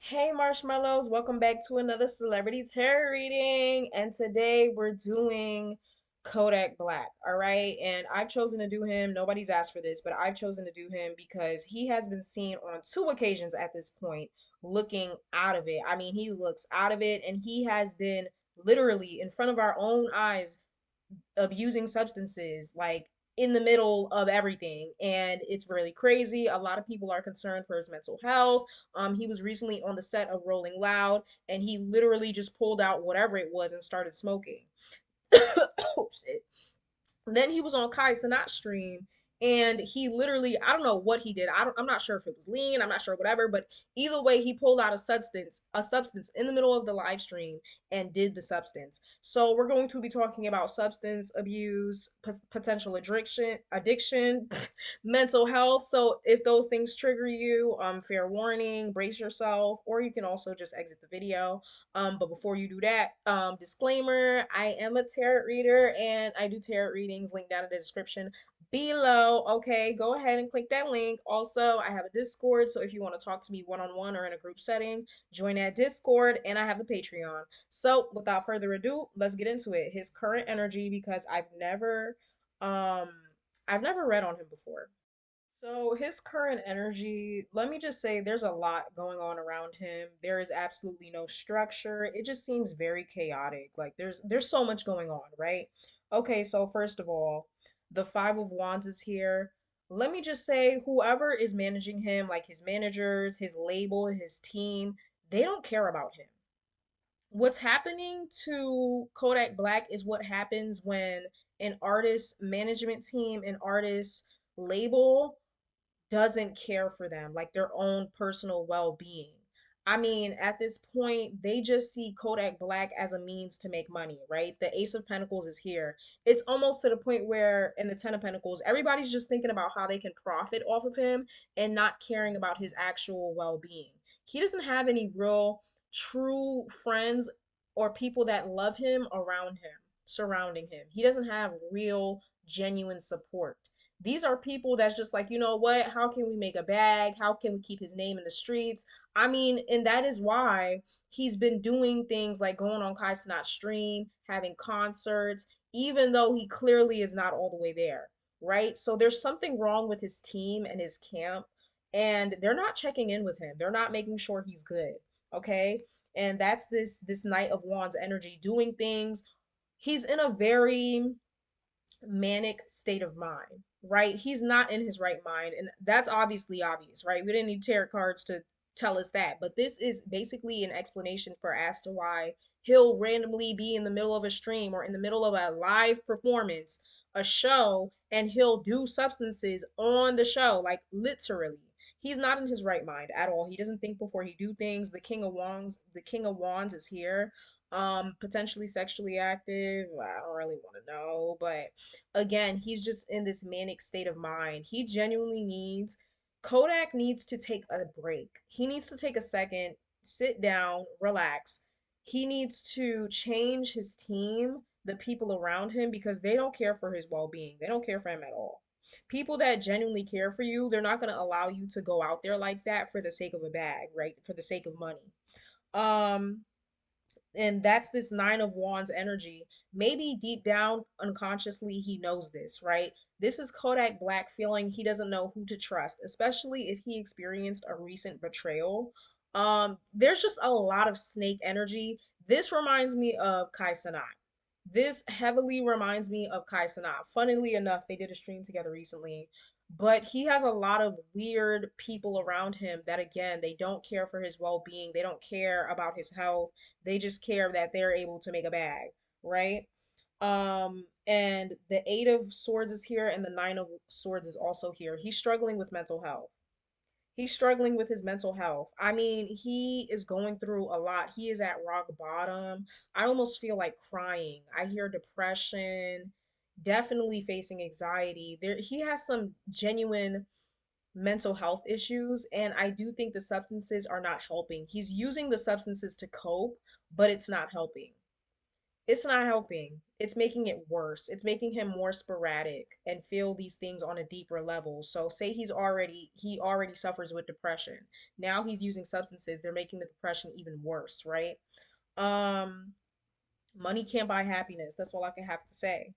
Hey Marshmallows, welcome back to another celebrity tarot reading. And today we're doing Kodak Black, all right? And I've chosen to do him. Nobody's asked for this, but I've chosen to do him because he has been seen on two occasions at this point looking out of it. I mean, he looks out of it and he has been literally in front of our own eyes abusing substances like in the middle of everything, and it's really crazy. A lot of people are concerned for his mental health. He was recently on the set of Rolling Loud and he literally just pulled out whatever it was and started smoking. Oh shit. Then he was on Kai Cenat stream and he literally, I don't know what he did. I'm not sure if it was lean, I'm not sure whatever, but either way he pulled out a substance in the middle of the live stream and did the substance. So we're going to be talking about substance abuse, potential addiction, mental health. So if those things trigger you, fair warning, brace yourself, or you can also just exit the video. But before you do that, disclaimer, I am a tarot reader and I do tarot readings, link down in the description below. Okay, go ahead and click that link. Also, I have a Discord, so if you want to talk to me one-on-one or in a group setting, join that Discord, and I have the Patreon. So, without further ado, let's get into it. His current energy, because um I've never read on him before. So his current energy, let me just say there's a lot going on around him. There is absolutely no structure. It just seems very chaotic. Like there's so much going on, right? Okay, so first of all, the 5 of Wands is here. Let me just say whoever is managing him, like his managers, his label, his team, they don't care about him. What's happening to Kodak Black is what happens when an artist management team, an artist label doesn't care for them, like their own personal well being. I mean, at this point, they just see Kodak Black as a means to make money, right? The Ace of Pentacles is here. It's almost to the point where, in the Ten of Pentacles, everybody's just thinking about how they can profit off of him and not caring about his actual well being. He doesn't have any real, true friends or people that love him around him, surrounding him. He doesn't have real, genuine support. These are people that's just like, you know what? How can we make a bag? How can we keep his name in the streets? I mean, and that is why he's been doing things like going on Kai Cenat's stream, having concerts, even though he clearly is not all the way there, right? So there's something wrong with his team and his camp, and they're not checking in with him. They're not making sure he's good, okay? And that's this Knight of Wands energy doing things. He's in a very manic state of mind, right? He's not in his right mind. And that's obviously obvious, right? We didn't need tarot cards to tell us that. But this is basically an explanation for as to why he'll randomly be in the middle of a stream or in the middle of a live performance, a show, and he'll do substances on the show, like literally. He's not in his right mind at all. He doesn't think before he do things. The King of Wands is here. Potentially sexually active. I don't really want to know, but again, he's just in this manic state of mind. He genuinely needs, Kodak needs to take a break. He needs to take a second, sit down, relax. He needs to change his team, the people around him, because they don't care for his well being. They don't care for him at all. People that genuinely care for you, they're not going to allow you to go out there like that for the sake of a bag, right? For the sake of money. Um, and that's this 9 of Wands energy. Maybe deep down unconsciously he knows this, right? This is Kodak Black feeling he doesn't know who to trust, especially if he experienced a recent betrayal. There's just a lot of snake energy. This reminds me of Kai Cenat. This heavily reminds me of Kai Cenat. Funnily enough, they did a stream together recently, but he has a lot of weird people around him that, again, they don't care for his well-being. They don't care about his health. They just care that they're able to make a bag, right? And the 8 of Swords is here and the 9 of Swords is also here. He's struggling with mental health. He's struggling with his mental health. I mean, he is going through a lot. He is at rock bottom. I almost feel like crying. I hear depression, definitely facing anxiety. There he has some genuine mental health issues, and I do think the substances are not helping. He's using the substances to cope, but it's not helping. It's not helping. It's making it worse. It's making him more sporadic and feel these things on a deeper level. So say he already suffers with depression. Now he's using substances. They're making the depression even worse, right? Um Money can't buy happiness. That's all I can have to say.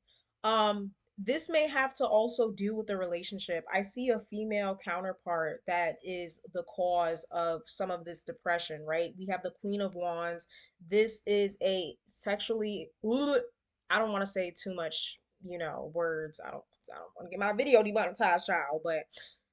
This may have to also do with the relationship. I see a female counterpart that is the cause of some of this depression, right? We have the Queen of Wands. This is a sexually, I don't want to say too much, words. I don't want to get my video demonetized, child, but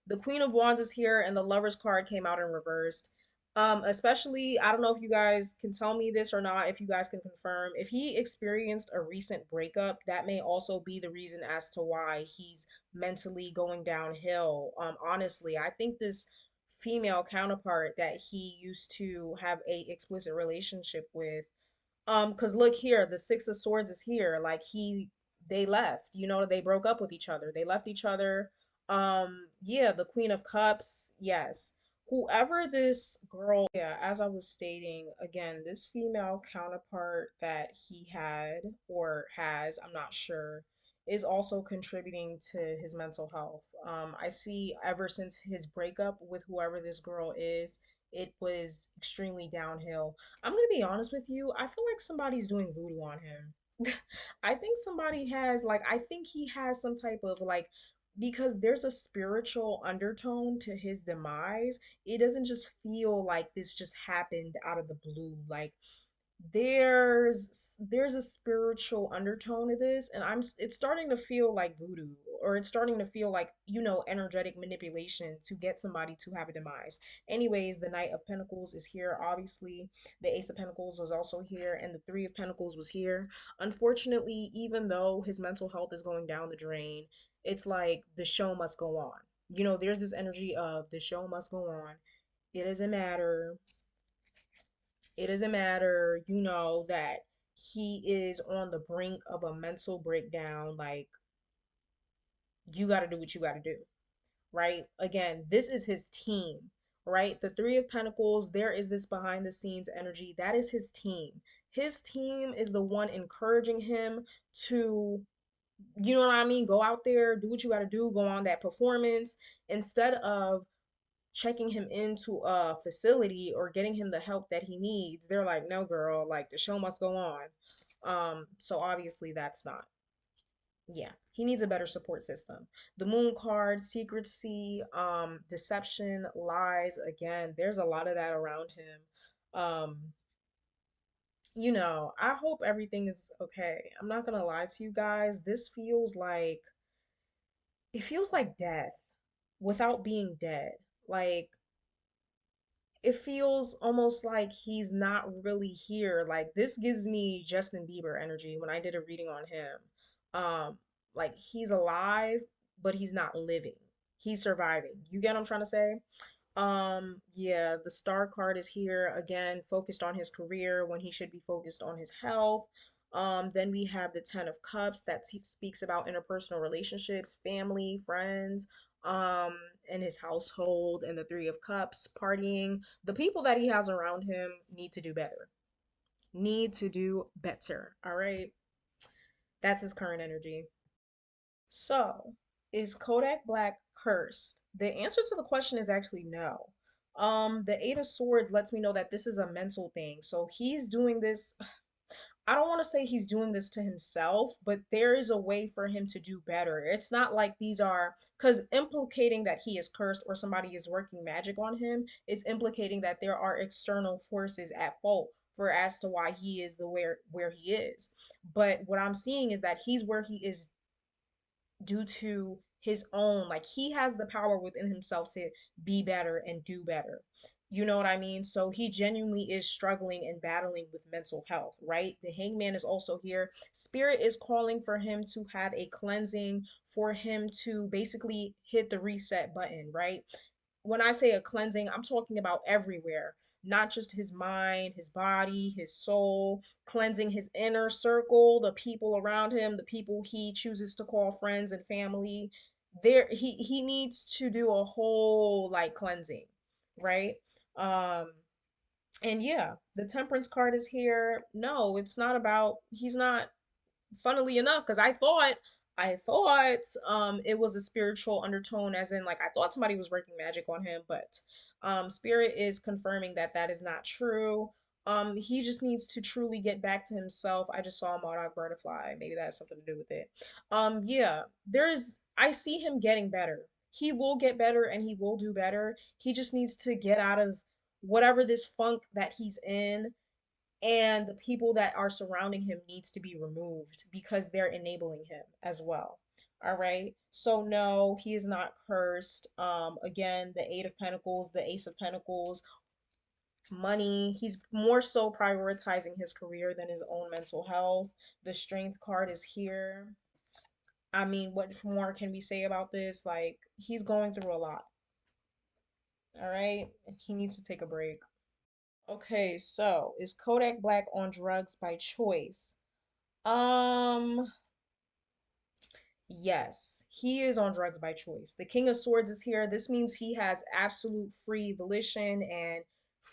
the Queen of Wands is here and the Lover's card came out in reversed. Especially, I don't know if you guys can tell me this or not, if you guys can confirm. If he experienced a recent breakup, that may also be the reason as to why he's mentally going downhill. Honestly, I think this female counterpart that he used to have a explicit relationship with, cause look here, the Six of Swords is here. Like they left. They broke up with each other. They left each other. Yeah, the Queen of Cups. Yes, whoever this girl. Yeah, as I was stating again, this female counterpart that he had or has, I'm not sure, is also contributing to his mental health. I see ever since his breakup with whoever this girl is, it was extremely downhill. I'm gonna be honest with you. I feel like somebody's doing voodoo on him. I think I think he has some type of like, because there's a spiritual undertone to his demise. It doesn't just feel like this just happened out of the blue. Like, there's a spiritual undertone to this, and it's starting to feel like voodoo, or it's starting to feel like, energetic manipulation to get somebody to have a demise. Anyways, the Knight of Pentacles is here. Obviously, the Ace of Pentacles was also here, and the Three of Pentacles was here. Unfortunately, even though his mental health is going down the drain, it's like the show must go on. There's this energy of the show must go on. It doesn't matter. It doesn't matter, that he is on the brink of a mental breakdown. Like, you got to do what you got to do, right? Again, this is his team, right? The Three of Pentacles, there is this behind the scenes energy. That is his team. His team is the one encouraging him to, you know what I mean? Go out there, do what you got to do, go on that performance instead of checking him into a facility or getting him the help that he needs. They're like, no, girl, like the show must go on. So obviously that's not. Yeah, he needs a better support system. The Moon card, secrecy, deception, lies. Again, there's a lot of that around him. I hope everything is okay. I'm not gonna lie to you guys. It feels like death without being dead. Like, it feels almost like he's not really here. Like, this gives me Justin Bieber energy when I did a reading on him. Like, he's alive, but he's not living. He's surviving. You get what I'm trying to say? Yeah, the star card is here again, focused on his career when he should be focused on his health. Then we have the Ten of Cups that speaks about interpersonal relationships, family, friends, um, and his household, and the Three of Cups, partying. The people that he has around him need to do better. Need to do better. All right. That's his current energy. So, is Kodak Black cursed? The answer to the question is actually no. The Eight of Swords lets me know that this is a mental thing. So he's doing this. I don't want to say he's doing this to himself, but there is a way for him to do better. It's not like these are, because implicating that he is cursed or somebody is working magic on him is implicating that there are external forces at fault for as to why he is the where he is. But what I'm seeing is that he's where he is due to his own, like, he has the power within himself to be better and do better. You know what I mean? So he genuinely is struggling and battling with mental health, right? The Hangman is also here. Spirit is calling for him to have a cleansing, for him to basically hit the reset button, right? When I say a cleansing, I'm talking about everywhere, not just his mind, his body, his soul, cleansing his inner circle, the people around him, the people he chooses to call friends and family. He needs to do a whole like cleansing, right? Um And yeah, the temperance card is here. No, it's not about, he's not, funnily enough, because I thought it was a spiritual undertone, as in like I thought somebody was working magic on him, but spirit is confirming that that is not true. He just needs to truly get back to himself. I just saw a Modoc butterfly. Maybe that has something to do with it. Yeah, I see him getting better. He will get better and he will do better. He just needs to get out of whatever this funk that he's in, and the people that are surrounding him needs to be removed because they're enabling him as well. All right, so no, he is not cursed. Again, the Eight of Pentacles, the Ace of Pentacles, money, he's more so prioritizing his career than his own mental health. The Strength card is here. I mean, what more can we say about this? Like, he's going through a lot. All right, he needs to take a break. Okay, so is Kodak Black on drugs by choice? Um, yes, he is on drugs by choice. The King of Swords is here. This means he has absolute free volition and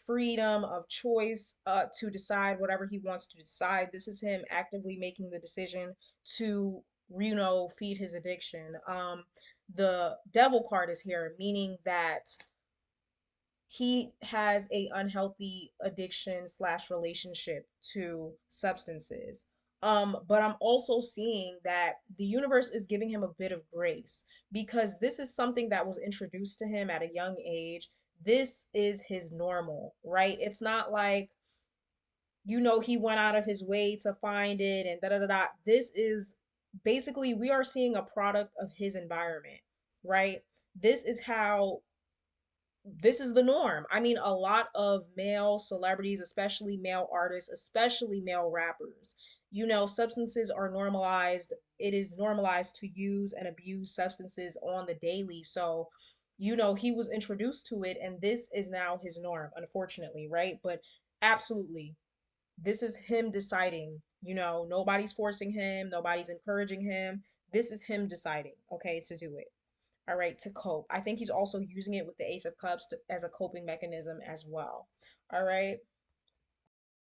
freedom of choice to decide whatever he wants to decide. This is him actively making the decision to, feed his addiction. The Devil card is here, meaning that he has a unhealthy addiction slash relationship to substances. But I'm also seeing that the universe is giving him a bit of grace because this is something that was introduced to him at a young age. This is his normal, right? It's not like, he went out of his way to find it and da da da da. This is basically, we are seeing a product of his environment, right? This is how this is the norm. I mean, a lot of male celebrities, especially male artists, especially male rappers, substances are normalized. It is normalized to use and abuse substances on the daily. So, he was introduced to it, and this is now his norm, unfortunately, right? But absolutely, this is him deciding. Nobody's forcing him, nobody's encouraging him. This is him deciding, okay, to do it. All right, to cope. I think he's also using it with the Ace of Cups as a coping mechanism as well. All right.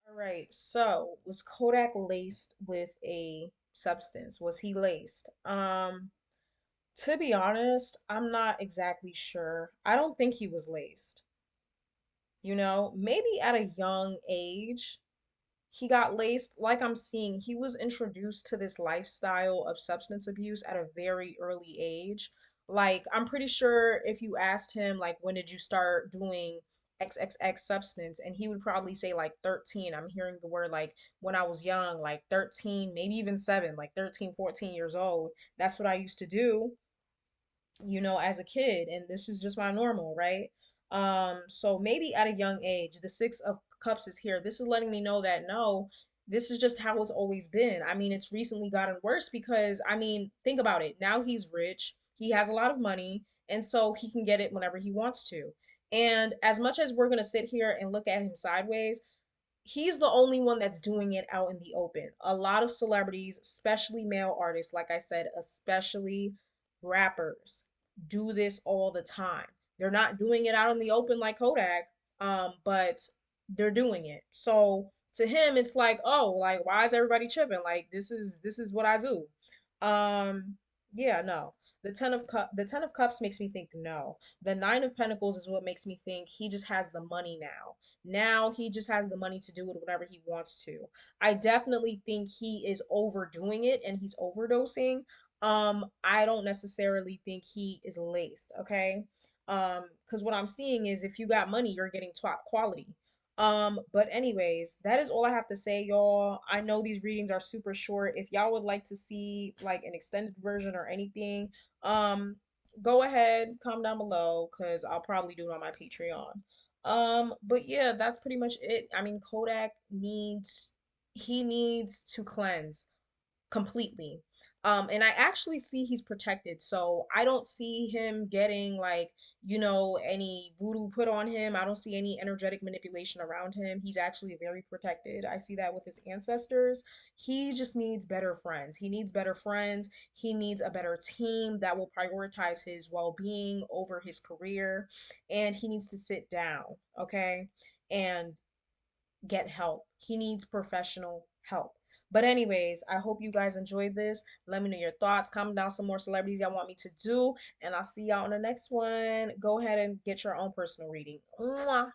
All right. So, was Kodak laced with a substance? Was he laced? To be honest, I'm not exactly sure. I don't think he was laced. Maybe at a young age, he got laced. Like I'm seeing, he was introduced to this lifestyle of substance abuse at a very early age. Like, I'm pretty sure if you asked him, like, when did you start doing XXX substance, and he would probably say like 13. I'm hearing the word like when I was young, like 13, maybe even 7, like 13, 14 years old. That's what I used to do, as a kid, and this is just my normal, right? So maybe at a young age, the Six of Cups is here. This is letting me know that no, this is just how it's always been. I mean, it's recently gotten worse because, I mean, think about it. Now he's rich, he has a lot of money, and so he can get it whenever he wants to. And as much as we're gonna sit here and look at him sideways, he's the only one that's doing it out in the open. A lot of celebrities, especially male artists, like I said, especially rappers, do this all the time. They're not doing it out in the open like Kodak, but they're doing it. So to him, it's like, oh, like why is everybody tripping? Like this is what I do. Um, yeah, no. The Ten of Cups makes me think no. The Nine of Pentacles is what makes me think he just has the money now. Now he just has the money to do it whatever he wants to. I definitely think he is overdoing it and he's overdosing. I don't necessarily think he is laced, okay? Because what I'm seeing is if you got money, you're getting top quality. But anyways, that is all I have to say, y'all. I know these readings are super short. If y'all would like to see like an extended version or anything, um, go ahead, comment down below, because I'll probably do it on my Patreon. But yeah, that's pretty much it. I mean, he needs to cleanse completely. And I actually see he's protected. So I don't see him getting like, any voodoo put on him. I don't see any energetic manipulation around him. He's actually very protected. I see that with his ancestors. He just needs better friends. He needs better friends. He needs a better team that will prioritize his well-being over his career. And he needs to sit down, okay? And get help. He needs professional help. But anyways, I hope you guys enjoyed this. Let me know your thoughts. Comment down some more celebrities y'all want me to do, and I'll see y'all on the next one. Go ahead and get your own personal reading. Mwah.